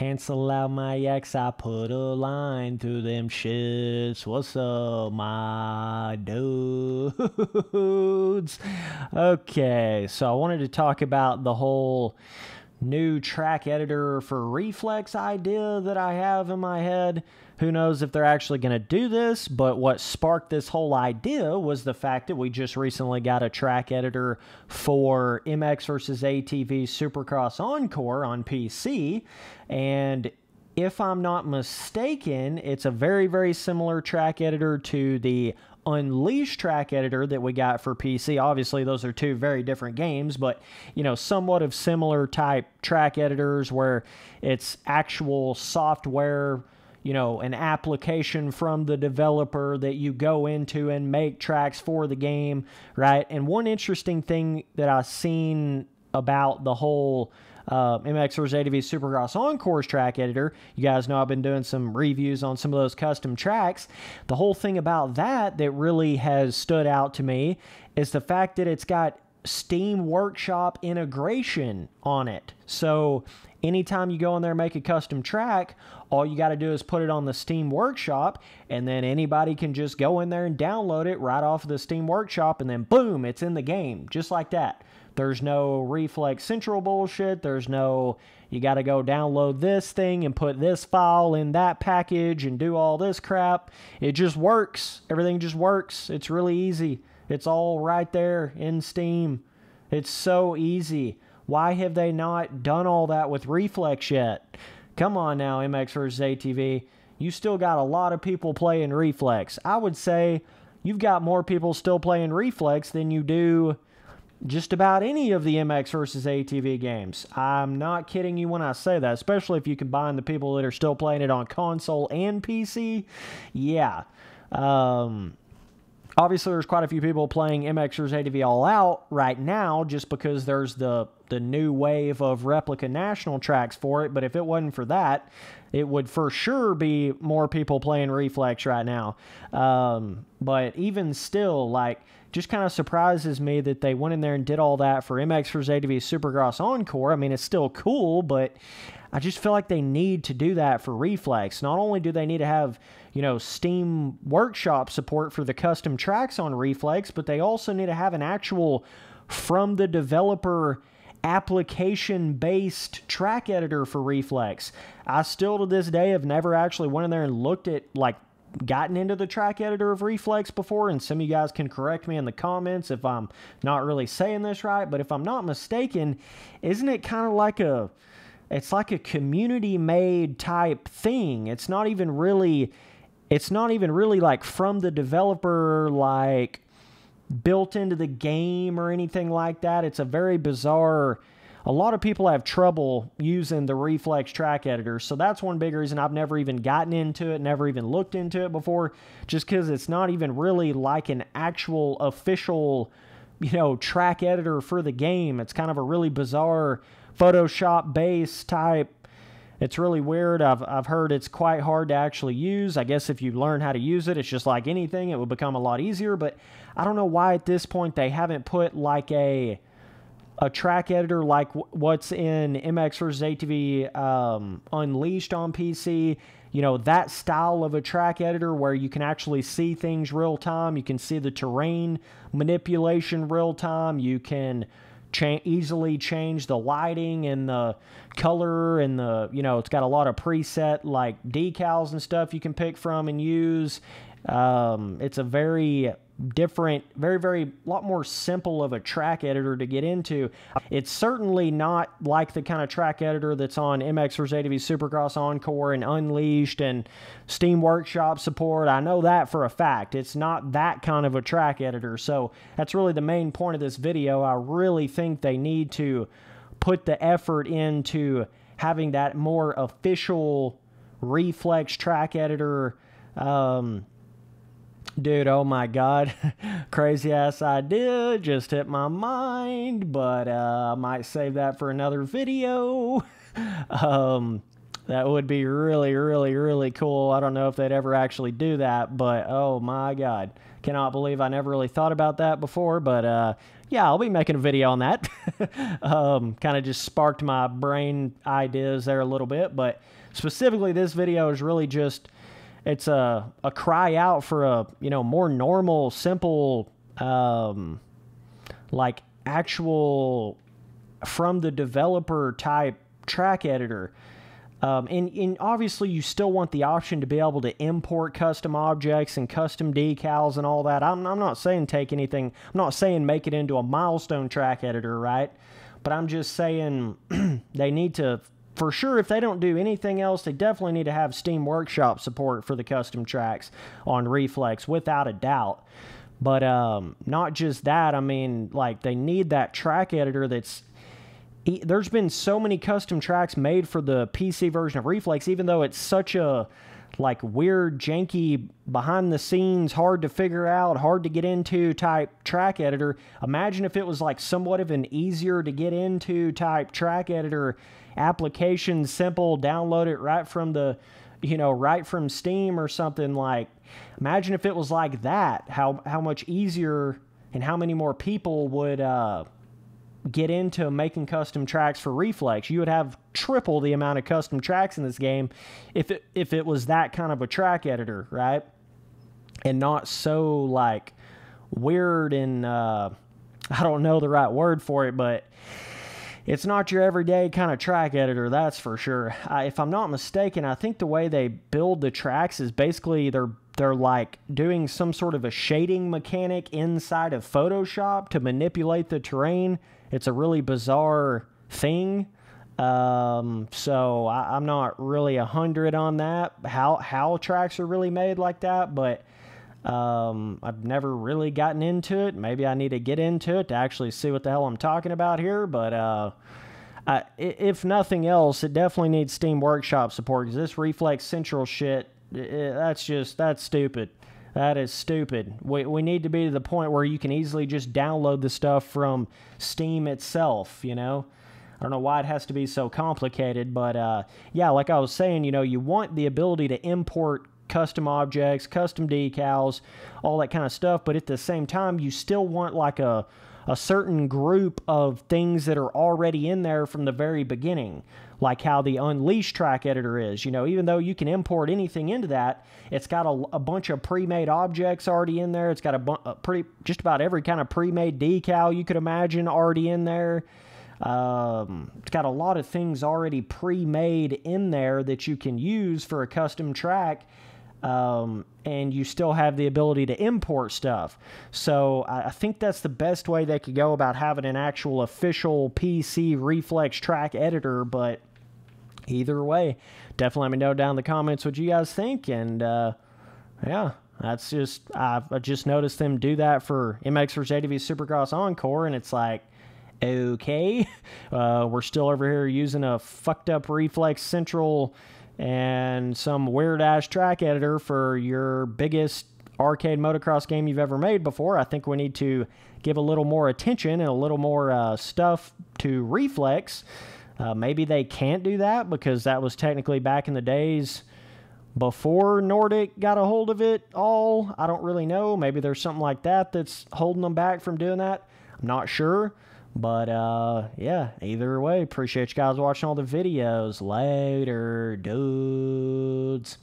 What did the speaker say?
Cancel out my ex, I put a line through them shits. What's up, my dudes? Okay, so I wanted to talk about the whole new track editor for Reflex idea that I have in my head. Who knows if they're actually going to do this, but what sparked this whole idea was the fact that we just recently got a track editor for MX vs. ATV Supercross Encore on PC, and if I'm not mistaken, it's a very, very similar track editor to the Unleashed track editor that we got for PC. Obviously, those are two very different games, but, you know, somewhat of similar type track editors where it's actual software, you know, an application from the developer that you go into and make tracks for the game, right? And one interesting thing that I've seen about the whole MX vs. ATV Supercross Encore's track editor, you guys know I've been doing some reviews on some of those custom tracks. The whole thing about that really has stood out to me is the fact that it's got Steam Workshop integration on it. So anytime you go in there and make a custom track, all you got to do is put it on the Steam Workshop, and then anybody can just go in there and download it right off of the Steam Workshop, and then boom, it's in the game, just like that. There's no Reflex Central bullshit. There's no, you got to go download this thing and put this file in that package and do all this crap. It just works. Everything just works. It's really easy. It's all right there in Steam. It's so easy. Why have they not done all that with Reflex yet? Come on now, MX vs. ATV. You still got a lot of people playing Reflex. I would say you've got more people still playing Reflex than you do just about any of the MX vs. ATV games. I'm not kidding you when I say that, especially if you combine the people that are still playing it on console and PC. Yeah. Obviously, there's quite a few people playing MX vs. ATV All Out right now just because there's the new wave of replica national tracks for it. But if it wasn't for that, it would for sure be more people playing Reflex right now. But even still, like, just kind of surprises me that they went in there and did all that for MX vs. ATV Supercross Encore. I mean, it's still cool, but I just feel like they need to do that for Reflex. Not only do they need to have, you know, Steam Workshop support for the custom tracks on Reflex, but they also need to have an actual from the developer application-based track editor for Reflex. I still to this day have never actually went in there and looked at, like, gotten into the track editor of Reflex before, and some of you guys can correct me in the comments if I'm not really saying this right, but if I'm not mistaken, isn't it kind of like it's like a community-made type thing? It's not even really like from the developer, like built into the game or anything like that. It's a very bizarre. A lot of people have trouble using the Reflex track editor, so that's one big reason I've never even gotten into it, never even looked into it before, just because it's not even really like an actual official, you know, track editor for the game. It's kind of a really bizarre Photoshop-based type. It's really weird. I've heard it's quite hard to actually use. I guess if you learn how to use it, it's just like anything. It would become a lot easier, but I don't know why at this point they haven't put like a track editor like what's in MX vs. ATV Unleashed on PC. You know, that style of a track editor where you can actually see things real time. You can see the terrain manipulation real time. You can easily change the lighting and the color and the, you know, it's got a lot of preset like decals and stuff you can pick from and use. It's a very different, very lot more simple of a track editor to get into. It's certainly not like the kind of track editor that's on MX vs. ATV Supercross Encore and Unleashed and Steam Workshop support. I know that for a fact. It's not that kind of a track editor. So that's really the main point of this video. I really think they need to put the effort into having that more official Reflex track editor. Dude, oh my God, crazy ass idea just hit my mind, but I might save that for another video. That would be really cool. I don't know if they'd ever actually do that, but oh my God, cannot believe I never really thought about that before. But yeah, I'll be making a video on that. Kind of just sparked my brain ideas there a little bit, but specifically this video is really just, it's a cry out for a, more normal, simple, like actual from the developer type track editor. And obviously you still want the option to be able to import custom objects and custom decals and all that. I'm not saying take anything, I'm not saying make it into a milestone track editor, right? But I'm just saying they need to, for sure, if they don't do anything else, they definitely need to have Steam Workshop support for the custom tracks on Reflex, without a doubt. But not just that, I mean, like, they need that track editor that's... There's been so many custom tracks made for the PC version of Reflex, even though it's such a, like, weird, janky, behind-the-scenes, hard to figure out, hard to get into type track editor. Imagine if it was, like, somewhat of an easier-to-get-into type track editor application, simple, download it right from the, right from Steam or something. Like, imagine if it was like that, how much easier and how many more people would get into making custom tracks for Reflex. You would have triple the amount of custom tracks in this game if it was that kind of a track editor, right? And not so, like, weird and I don't know the right word for it, but it's not your everyday kind of track editor, that's for sure. If I'm not mistaken, I think the way they build the tracks is basically they're like doing some sort of a shading mechanic inside of Photoshop to manipulate the terrain. It's a really bizarre thing. So I'm not really 100 on that, how tracks are really made like that, but I've never really gotten into it. Maybe I need to get into it to actually see what the hell I'm talking about here, but if nothing else, it definitely needs Steam Workshop support, because this Reflex Central shit, that's stupid. That is stupid. We need to be to the point where you can easily just download the stuff from Steam itself, I don't know why it has to be so complicated, but yeah, like I was saying, you want the ability to import custom objects, custom decals, all that kind of stuff, but at the same time, you still want like a certain group of things that are already in there from the very beginning, like how the Unleashed track editor is. Even though you can import anything into that, it's got a bunch of pre-made objects already in there. It's got just about every kind of pre-made decal you could imagine already in there. It's got a lot of things already pre-made in there that you can use for a custom track. And you still have the ability to import stuff. So I think that's the best way they could go about having an actual official PC Reflex track editor, but either way, definitely let me know down in the comments what you guys think, and yeah, that's just, I just noticed them do that for MX vs. ATV Supercross Encore, and it's like, okay, we're still over here using a fucked up Reflex Central and some weird-ass track editor for your biggest arcade motocross game you've ever made before. I think we need to give a little more attention and a little more stuff to Reflex. Maybe they can't do that because that was technically back in the days before Nordic got a hold of it all. I don't really know. Maybe there's something like that that's holding them back from doing that. I'm not sure. But, yeah, either way, appreciate you guys watching all the videos. Later, dudes.